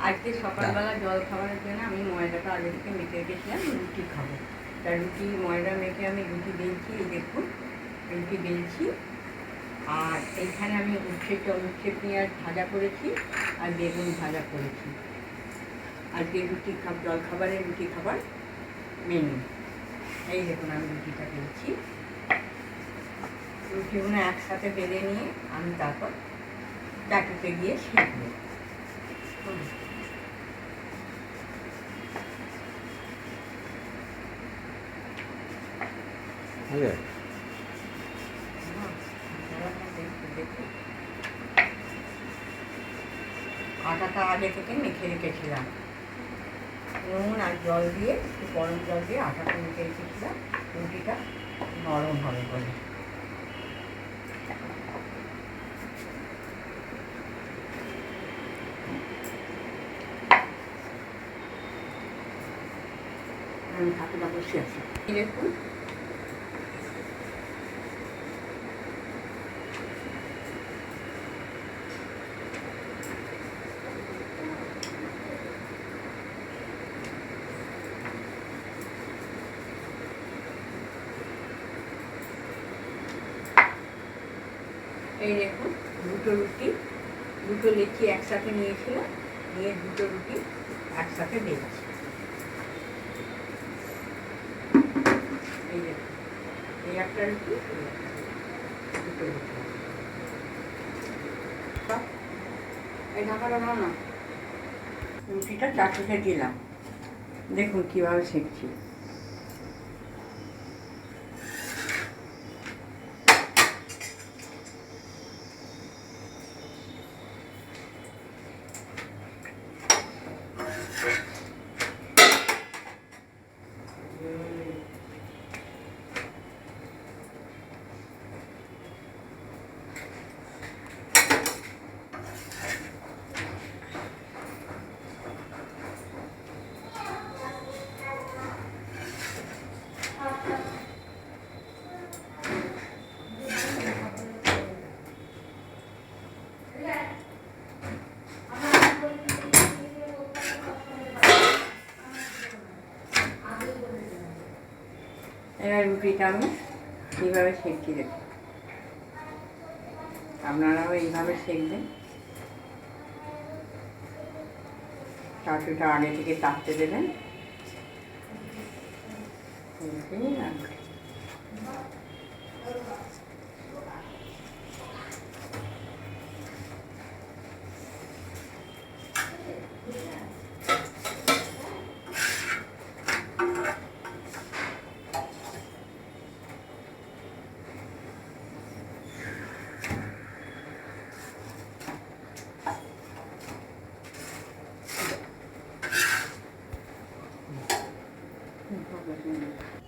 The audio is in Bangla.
আজকে সকালবেলা জল খাবারের জন্য আমি ময়দাটা আগে থেকে মেখে রেখেছিলাম, রুটি খাবো। তা রুটি ময়দা মেখে আমি রুটি বেলছি, এই দেখুন রুটি বেলছি। আর এইখানে আমি উচ্ছে পেঁয়াজ ভাজা করেছি আর বেগুন ভাজা করেছি। আজকে রুটি জল খাবারের রুটি খাবার মেনু। এই দেখুন আমি রুটিটা বেলছি। রুটিগুলো একসাথে বেলে নিয়ে আমি তারপর চাটুতে গিয়ে সেঁকবো। আটাটা আগে থেকে মেখে রেখেছিলাম, নুন আর জল দিয়ে, একটু গরম জল দিয়ে আটাটা মেখে রেখেছিলাম, রুটিটা নরম হবে বলে। আমি ঠাকুরটা বসে আছি, দেখুন এই দেখুন দুটো লেচি একসাথে নিয়েছিলাম, নিয়ে দুটো রুটি একসাথে বেলছি। এই দেখুন এই একটা রুটি, দুটো রুটি। এই ঢাকাটা দাও না। রুটিটা চাটুতে দিলাম, দেখুন কীভাবে সেঁকছি। এবার রুটিটা আমি এইভাবে সেঁকছি, দেখুন আপনারাও এইভাবে সেঁকবেন। চাটুটা আগে থেকে তাপতে দেবেন।